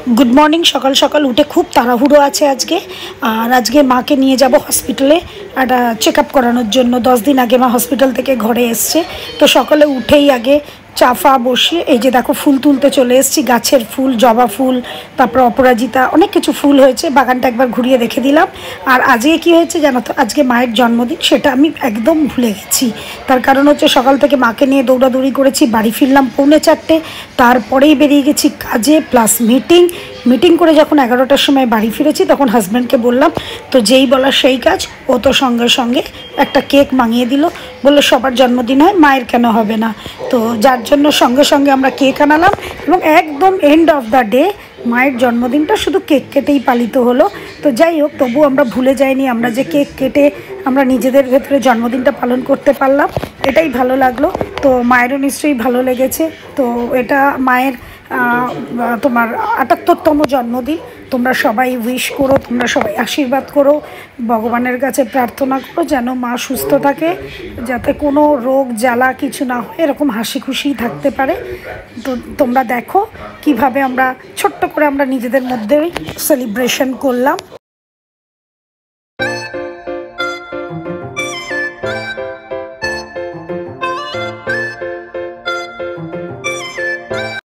Good morning सकाल सकाल उठे खूब ताड़ाहुड़ो आछे आजके और आजके माँ के निये जाबो हॉस्पिटले एक चेकअप करानोर जोन्नो 10 दिन आगे माँ हॉस्पिटल थेके घरे एसेछे तो सकाले उठेई आगे चा फा बसिए এই যে দেখো ফুল তুলতে চলে এসেছি গাছের ফুল জবা ফুল তারপর অপরাজিতা অনেক কিছু ফুল হয়েছে বাগানটা একবার ঘুরিয়ে দেখে দিলাম আর আজকে কি হয়েছে জানো তো আজকে মায়ের জন্মদিন সেটা আমি একদম ভুলে গেছি তার কারণ হচ্ছে সকাল থেকে মাকে নিয়ে দৌড়াদৌড়ি করেছি বাড়ি ফিরলাম 4:45 তারপরেই বেরিয়ে গেছি কাজে প্লাস মিটিং করে যখন 11টার সময় বাড়ি ফিরেছি তখন হাজব্যান্ডকে বললাম তো যেই বলা সেই কাজ ও তো সঙ্গে সঙ্গে একটা কেক মাঙিয়ে দিল বললো সবার জন্মদিন হয় মায়ের কেন হবে না তো যার জন্য সঙ্গে সঙ্গে আমরা কেক আনালাম এবং একদম এন্ড অফ দ্য ডে মায়ের জন্মদিনটা শুধু কেক কেটেই পালিত হলো তো যাই হোক তবু আমরা ভুলে যাইনি আমরা যে কেক কেটে আমরা নিজেদের ভেতরে জন্মদিনটা পালন করতে পারলাম এটাই ভালো লাগলো তো মায়েরও নিশ্চয়ই ভালো লেগেছে তো এটা মায়ের তোমার ৭৮তম জন্মদিন তোমরা সবাই উইশ করো তোমরা সবাই আশীর্বাদ করো ভগবানের কাছে প্রার্থনা করো যেন মা সুস্থ থাকে যাতে কোনো রোগ জ্বালা কিছু না হয় এরকম হাসি খুশি থাকতে পারে তো তোমরা দেখো কিভাবে আমরা ছোট্ট করে আমরা নিজেদের মধ্যেই সেলিব্রেশন করলাম।